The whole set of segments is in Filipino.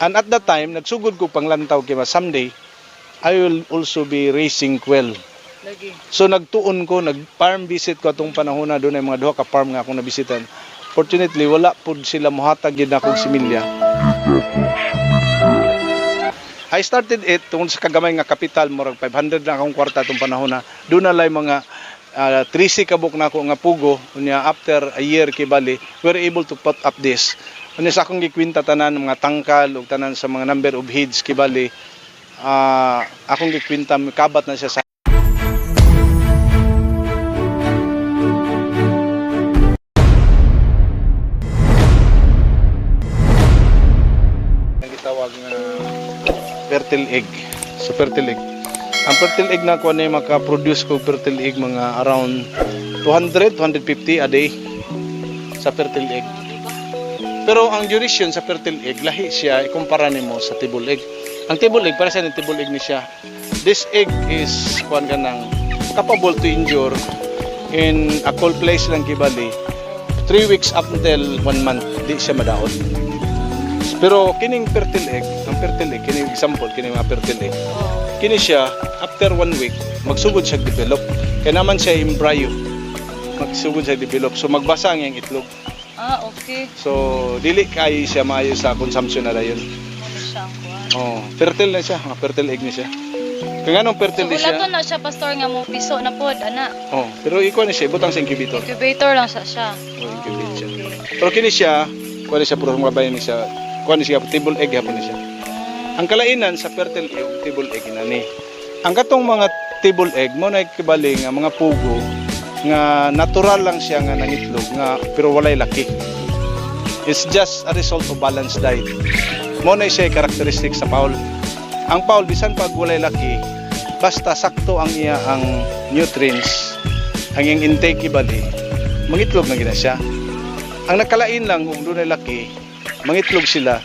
And at that time, nagsugod ko panglantaw kay someday I will also be raising quail. Lagi. So nagtuon ko, nag-farm visit ko atong panahon na doon ay mga duha ka farm nga akong nabisitan. Fortunately, wala pud sila mohatag gid akong similya. I started it tungod sa kagamay nga kapital, murag 500 na akong kwarta atong panahon na. Doon na lay mga 13 kabuk na ako nga pugo. Unya after a year kibali, we were able to put up this. Unya sa akong gikwinta tanan mga tangkal ug tanan sa mga number of heads kibali, akong gikwinta kabat na siya sa tawag nga fertile egg. So fertile egg. Ang fertile egg na ko na maka-produce ko fertile egg mga around 200-250 a day sa fertile egg. Pero ang duration sa fertile egg lahi siya ikumpara nimo sa table egg. Ang table egg para sa table egg ni siya. This egg is kuan kanang capable to endure in a cold place lang kibali 3 weeks up until 1 month di siya madaot. Pero kining fertile egg, ang fertile egg, kining example, kining mga fertile egg, kini siya, after 1 week, magsugod siya develop. Kaya naman siya embryo, magsugod siya develop. So magbasa ang iyang itlog. Okay. So, dili kayo siya maayo sa consumption na dayon. Ano siya ang kuwan? Oh, fertile na siya, mga fertile egg niya siya. Kaya nga nung fertile So, siya. wala to na siya, pastor, nga mong piso na pod, ana. Oh, pero ikaw na siya, butang sa incubator. Incubator lang siya. Oh, incubate siya. Pero kini siya, kuha siya, puro mga bayan ni siya, kuha siya, table egg hapon ni siya. Ang kalainan sa fertile egg, table egg na ni. Ang katong mga table egg, mo na ikibali nga mga pugo, nga natural lang siya nga nangitlog, nga, pero walay laki. It's just a result of balanced diet. Mo na siya characteristic sa Paul. Ang Paul, bisan pag walay laki, basta sakto ang iya ang nutrients, ang iyang intake ibali, mangitlog na gina siya. Ang nakalain lang kung doon ay laki, mangitlog sila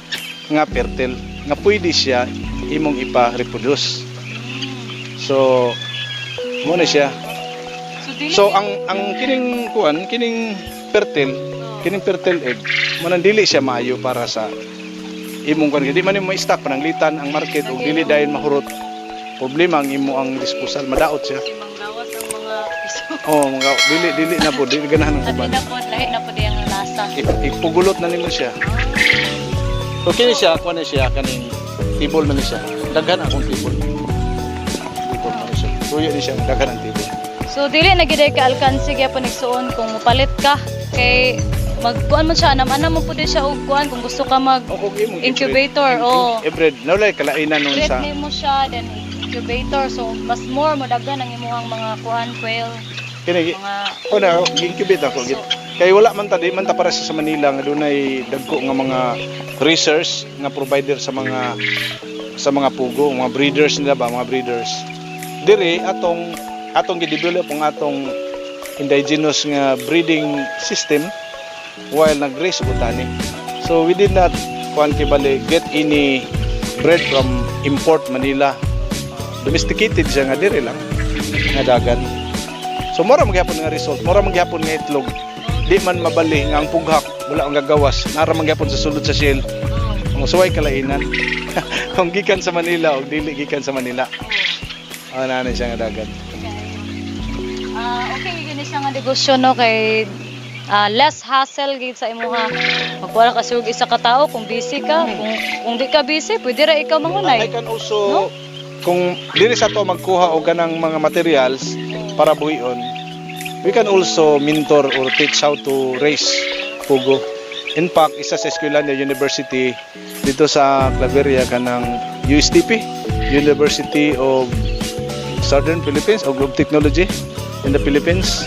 nga fertile, nga pwede siya imong ipa-reproduce. So, mo na siya. So ang kining kuan, kining fertile egg, manang dili siya maayo para sa imong kuan. Di man mo i-stock pananglitan ang market ug dili dahil mahurot. Problema ang imo ang disposal, madaot siya. Manglawas ang mga piso. Oh, mga dili na po, dili ganahan ng At uban. na pod, lahi na pod yung lasa. Ipugulot na nimo siya. So kini siya, kuan na siya kaning table man ni siya. Daghan akong table. Table man siya. Tuyo ni siya, daghan ang table. So, dili na giday ka alkansi kaya pa nagsuon kung mupalit ka. Kay magkuan mo siya, anam-anam mo po din siya og kuan kung gusto ka mag incubator. I-breed. Nawalay kalainan nun Breed sa mo siya, then incubator. So, mas more madagan ang imuhang mga kuan, quail, kini. mga O na, incubate ako. Kaya wala man ta, di man ta para sa Manila nga dunay dagko nga mga research nga provider sa mga pugo, mga breeders nila ba, mga breeders. Dire atong gi-develop ang atong indigenous nga breeding system while nag-raise botany. So we did not get any bred from import Manila. Domesticated siya nga dire lang nga dagan. So mura magyapon nga result, mura magyapon nga itlog. Di man mabali nga ang pughak, wala ang gagawas. Nara magyapon sa sulod sa shell. Ang suway kalainan. Kung gikan sa Manila o dili gikan sa Manila. Na siya nga dagan. okay, gini siya nga negosyo no kay less hassle gid sa imuha. Magwala ka sug isa ka tawo kung busy ka, kung di ka busy, pwede ra ikaw mangunay. I can also kung dili sa to magkuha og ganang mga materials para buhion, we can also mentor or teach how to raise pugo. In fact, isa sa Eskwelania University dito sa Claveria kanang USTP, University of Southern Philippines o Globe Technology in the Philippines.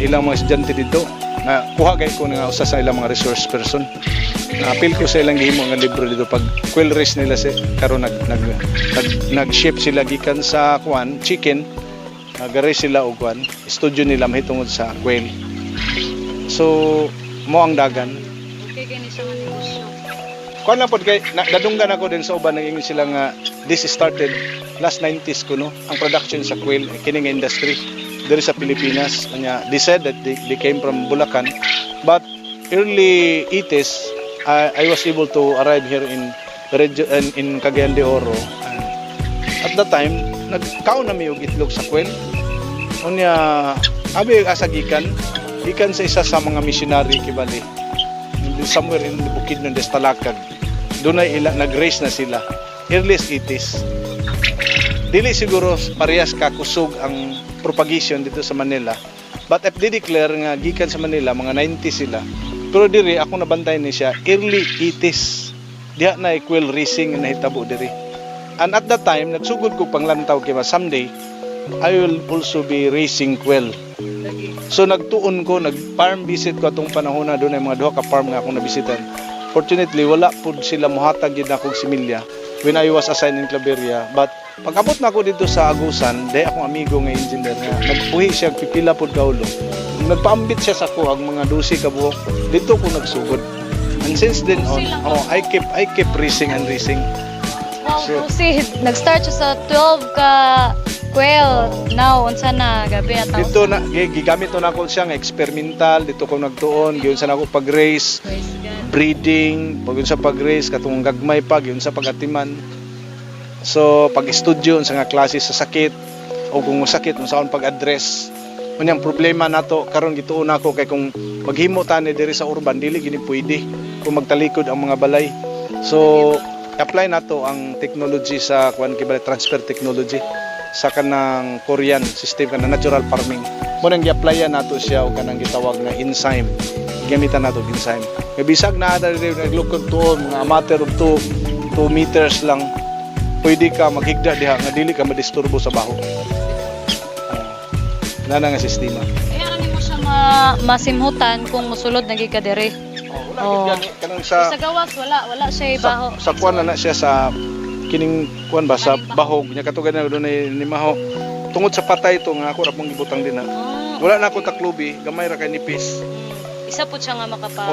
Ilang mga estudyante dito na kuha gay ko nga usa sa ilang mga resource person. Apil ko sa ilang gihimo nga libro dito pag quail race nila karon nag-ship sila gikan sa kuan chicken, nag-raise sila og kuan studio nila mahitungod sa quail. So mo ang dagan. Okay, gini siya nga negosyo. Kuan lang pod kay dadunggan ako din sa uban nang ingon sila nga this started last 90s kuno ang production sa quail kini nga industry diri sa Pilipinas. Kanya they said that they came from Bulacan but early 80s I was able to arrive here in Cagayan de Oro. And at that time, nagkaon na mi og itlog sa kwel. Unya, abi asa gikan sa isa sa mga missionary kibali. Somewhere in the bukid ng Destalakag. Doon ay nag-raise na sila. Earliest 80s. Dili siguro parehas kakusog ang propagation dito sa Manila. But if they declare nga gikan sa Manila, mga 90 sila. Pero diri, ako nabantay ni siya, early 80s. Diha na quail racing na hitabo diri. And at that time, nagsugod ko panglantaw kaya someday, I will also be racing quail. So nagtuon ko, nag-farm visit ko atong panahon na doon ay mga duha ka farm nga akong nabisitan. Fortunately, wala po sila muhatag yun akong similya when I was assigned in Claveria. But pag-abot na ako dito sa Agusan, dahil akong amigo nga engineer nga, nagpuhi siya, pipila po kaulo. Nagpaambit siya sa ko, ang mga 12 ka buhok, dito ko nagsugod. And since then on, I keep racing and racing. Wow, So- see, nag-start siya sa 12 ka quail. Now, unsa na gabi at Dito na, gigamit na ako siya nga experimental, dito ko nagtuon, giyon sa nako pag-race, breeding, pag yun sa pag-race, katong gagmay pa, yun sa pag-atiman. So, pag-studio, sa nga klase sa sakit, o kung sakit, kung saan pag-address. Kunyang problema nato karon gituon ako kay kung maghimo tani diri sa urban, dili gini pwede kung magtalikod ang mga balay. So, apply nato ang technology sa kuan kibali transfer technology sa kanang Korean system kanang natural farming. Mo nang gi-applyan nato siya o kanang gitawag na enzyme. Gamitan nato enzyme. Kay bisag na diri naglukod tuon mga amateur of 2 meters lang. Pwede ka maghigda diha nga dili ka madisturbo sa baho. Na nga sistema. Kaya ano mo siya masimhutan kung musulod na gika diri. Wala gid kanang sa gawas wala siya ibaho. sa kuan na siya sa kining kuan ba sa bahog nya katugan na doon ni maho tungod sa patay to nga ako ra pong gibutang din na wala na ako taklubi gamay ra kay nipis. Isa po siya nga makapa.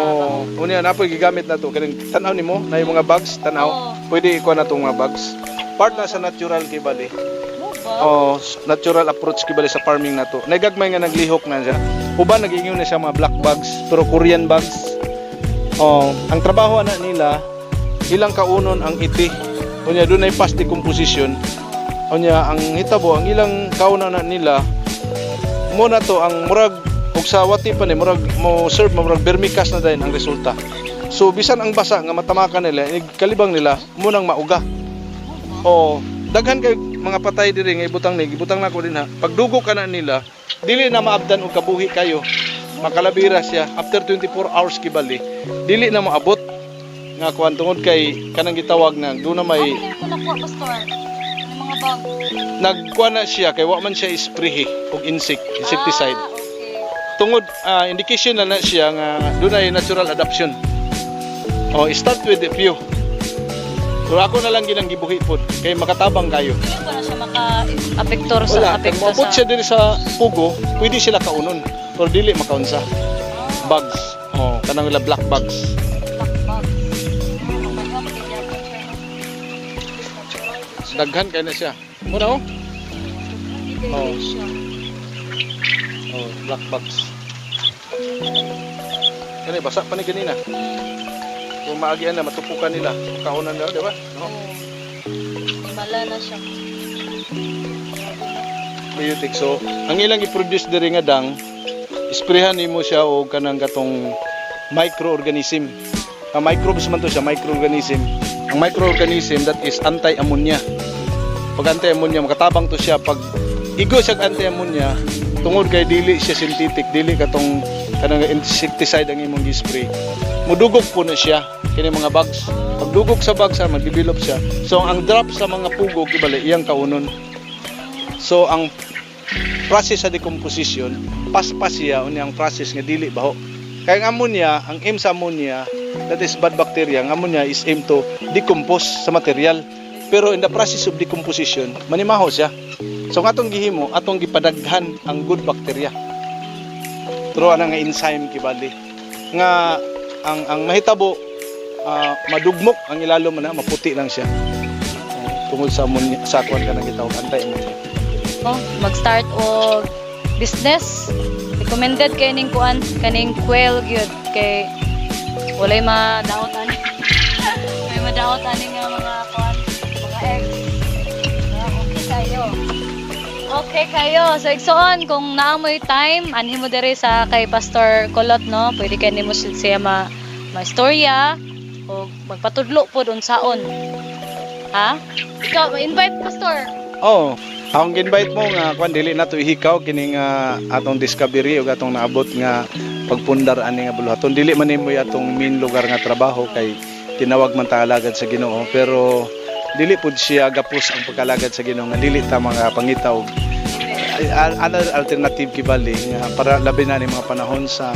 Unya na po gigamit na to kaning tan-aw nimo na yung mga bags tan-aw pwede ikuan na tong mga bags part na sa natural kibali. Natural approach kibali sa farming na to. Nagagmay nga naglihok na siya. Uban nagingon na siya mga black bags pero Korean bags. Ang trabaho na nila ilang kaunon ang iti. Unya doon ay fast decomposition. Unya ang hitabo ang ilang kaunon na nila mo na to ang murag ug sa wati pa ni murag mo serve murag vermicast na dayon ang resulta. So bisan ang basa nga matamakan nila kalibang nila mo nang mauga. Daghan kay mga patay diri nga ibutang na ko din ha. Pagdugo ka na nila, dili na maabdan og kabuhi kayo. Makalabira siya after 24 hours kibali. Dili na maabot nga kuan tungod kay kanang gitawag na do na may pastor. Mga bag. nagkuan na siya kay wa man siya spray og insecticide. Okay. Tungod indication na siya nga do na natural adaptation. Start with a few. Pero ako na lang ginang gibuhi pod kay makatabang kayo. Dili ko na siya maka-apektor sa Wala, apekto kung mabot sa siya diri sa pugo, pwede sila kaunon. Pero dili makaunsa. Bugs. Kanang la black bugs. Daghan kay na siya. Muna black bugs. Kani basa pa ni ganina. Kung maagian na matupukan nila, kaunan nila, di ba? Mala na siya. Biotic. So, ang ilang i-produce diri nga dang, isprehan nimo siya o kanang katong microorganism. Ang microbes man to siya, microorganism. Ang microorganism that is anti-ammonia. Pag anti-ammonia, makatabang to siya. Pag igo siya anti-ammonia, tungod kay dili siya synthetic, dili katong kanang insecticide ang imong gi-spray. Mudugok po na siya kini mga bugs. Pag dugok sa bugs, mag-develop siya. So, ang drop sa mga pugo, kibali, iyang kaunon. So, ang process sa decomposition, paspas siya, ang process nga dili baho. Kaya ang ammonia, ang aim sa ammonia, that is bad bacteria, ang ammonia is aim to decompose sa material. Pero in the process of decomposition, manimaho siya. So, nga atong gihimo, atong gipadaghan ang good bacteria. Pero nga enzyme kibali. Nga, ang mahitabo, madugmok ang ilalom na, maputi lang siya. Tungod sa ammonia, sa kuwan ka na gitawag, anti-ammonia. Mag-start og business. Recommended kay ning kuan kaning quail gyud kay walay madaot ani daot ani nga mga kwan, mga eggs. Okay kayo. Okay kayo. So igsoon kung naamoy time, anhin mo diri sa kay Pastor Kulot, no? Pwede kay nimo siya ma-istorya o magpatudlo po doon saon. Ha? Ikaw, invite Pastor. Oh, akong invite mo nga kwan dili na to ihikaw kining atong discovery ug atong naabot nga pagpundar ani nga buluhaton. Dili man nimo atong main lugar nga trabaho kay tinawag man ta alagad sa Ginoo, pero dili pud siya gapos ang pagkalagad sa Ginoo nga dili ta mga pangitaw another alternative kibali nga para labi na ni mga panahon sa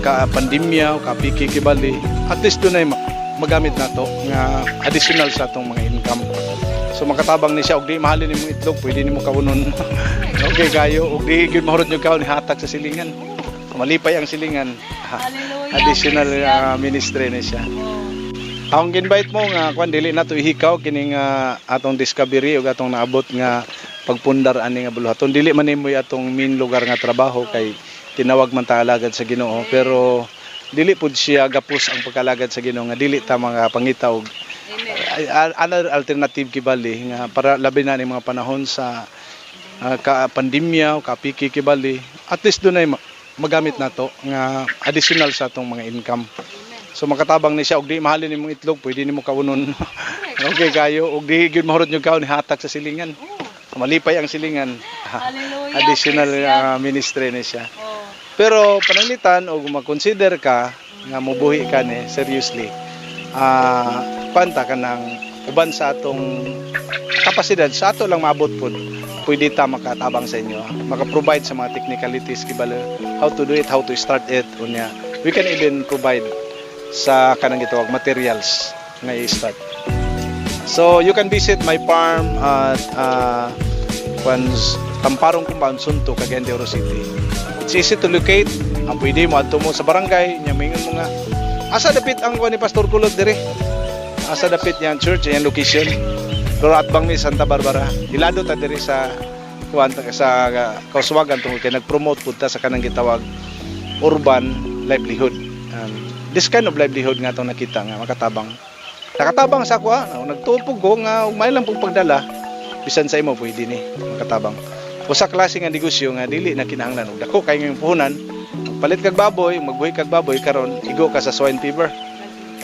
ka-pandemya o ka-piki kibali, at least dunay magamit nato nga additional sa atong mga income. So makatabang ni siya og di mahalin nimo itlog, pwede nimo kawunon. Okay kayo og di gyud mahurot nyo kaon hatag sa silingan. Malipay ang silingan. Hallelujah. Additional ministry ni siya. Akong invite mo nga kwan dili na to ihikaw kining atong discovery ug atong naabot nga pagpundar ani nga buluhaton. Dili man nimo atong main lugar nga trabaho kay tinawag man ta alagad sa Ginoo, pero dili pud siya gapos ang pagkalagad sa Ginoo nga dili ta mga pangitaw another alternative kibali nga para labi na ni mga panahon sa ka-pandemya o ka-piki kibali, at least dunay magamit nato nga additional sa atong mga income. So makatabang ni siya og di mahalin nimo itlog, pwede nimo kawunon. Okay kayo og di gyud mahurot nyo kaon hatag sa silingan. Malipay ang silingan. Hallelujah. Additional Praise ministry ni siya. Oh. Pero pananglitan og mag-consider ka nga mobuhi ka ni seriously. Kwanta ka ng uban sa atong kapasidad, sa ato lang maabot po, pwede ta makatabang sa inyo, maka-provide sa mga technicalities kibalo, how to do it, how to start it, unya. We can even provide sa kanang gitawag materials nga i-start. So you can visit my farm at Tamparong Compound, Sunto, Cagayan de Oro City. It's easy to locate. Ang pwede mo adto mo sa barangay, nya mingon mo nga asa dapit ang kuan ni Pastor Kulot dire. Asa dapit yang church, yang location. Pero atbang mi Santa Barbara. Ilado ta diri sa kuan sa Kauswagan tungod kay nag-promote pud ta sa kanang gitawag urban livelihood. This kind of livelihood nga itong nakita nga makatabang. Nakatabang sa ako nagtupog ko nga may lang pong pagdala. Bisan sa imo pwede ni makatabang. Usa klase nga negosyo nga dili na kinahanglan og dako kay ngayong puhunan. Palit kag baboy, magbuhi kag baboy karon igo ka sa swine fever.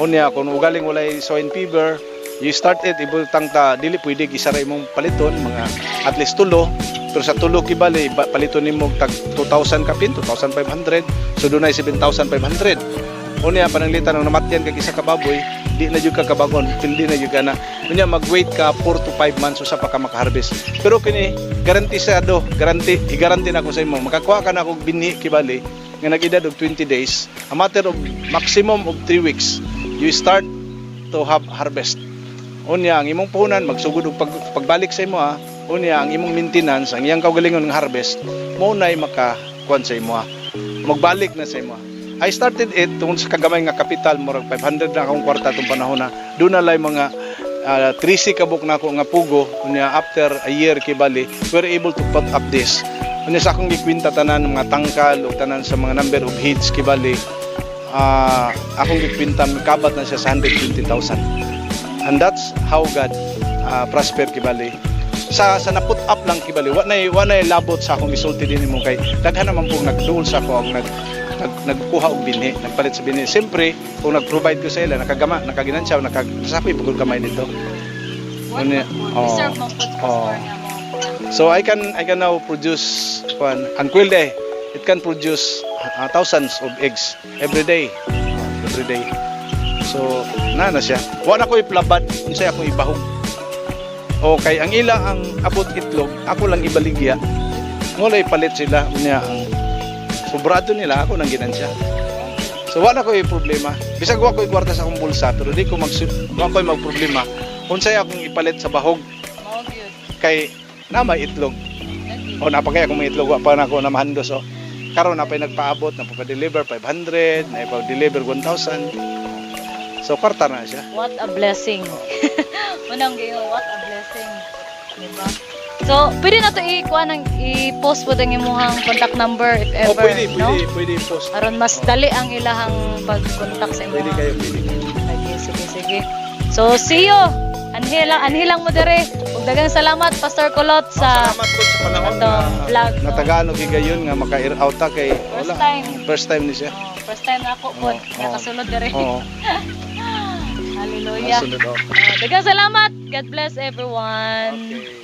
Unya kung ugaling walay swine fever, you start it ibutang ta dili pwede gisara imong paliton mga at least tulo. Pero sa tulo kibali paliton nimo tag 2,000 kapin, 2,500. So dunay 7,500. Unya pananglitan ng namatyan kag isa ka baboy, di na jud ka kabagon, hindi na jud kana. Unya mag-wait ka 4 to 5 months usa pa ka maka-harvest. Pero kini garantisado, i-guarantee na ko sa imo, makakuha ka na og binhi kibali nga nag-edad og 20 days, a matter of maximum of 3 weeks, you start to have harvest. Unya ang imong puhunan magsugod og pagbalik sa imo unya ang imong maintenance, ang iyang kaugalingon nga harvest, mo nay makakuan sa imo magbalik na sa imo. I started it tungod sa kagamay nga kapital, murag 500 na akong kwarta itong panahon na. Doon na lang mga 30 kabuk na ako nga pugo. Unya, after a year kibali, we were able to put up this. Unya sa akong gikwinta tanan mga tangkal o tanan sa mga number of heads kibali, akong gikwinta kabat na siya sa 120,000. And that's how God prosper kibali. Sa na-put up lang kibali, wa na labot sa akong gisulti din mo kay daghan naman po nagduol sa ako ang nagkuha og binhi, nagpalit sa binhi. Siyempre, kung nag-provide ko sa ila, nakagama, nakaginansyaw, nakasapi pagod kamay nito. Reserve mo po Pastor nga mo. So I can now produce and quilde, it can produce thousands of eggs every day. So na siya. Wa na ko iplabad unsay ako ibahog. Okay, ang ila ang abot itlog, ako lang ibaligya. Ngolay palit sila unya ang sobrado nila, ako nang ginansya. So wala ko yung problema. Bisag wa ko yung kwarta sa akong bulsa, pero di ko magproblema. Unsay akong ipalit sa bahog. Mao gyud. Kay na may itlog. O napagay akong may itlog, wa pa na ako namahandos. O karon na pa'y nagpaabot, na pa-deliver 500, na pa-deliver 1,000. So kwarta na siya. What a blessing. Unang gayon, what a blessing. Diba? So, pwede na to i-post po ang imuhang contact number if ever, Pwede post. Aron mas dali ang ilahang pag-contact sa imo. Pwede kayo. Sige. So see you. Anhilang mo dire. Ug daghang salamat Pastor Kulot sa Salamat po sa panahon atong vlog, no? na Tagalog higayon nga maka-air out ta kay First time. First time ni siya. First time na ako po nakasulod dire. Oo. Hallelujah. Nasunod ako. Daghang salamat. God bless everyone. Okay.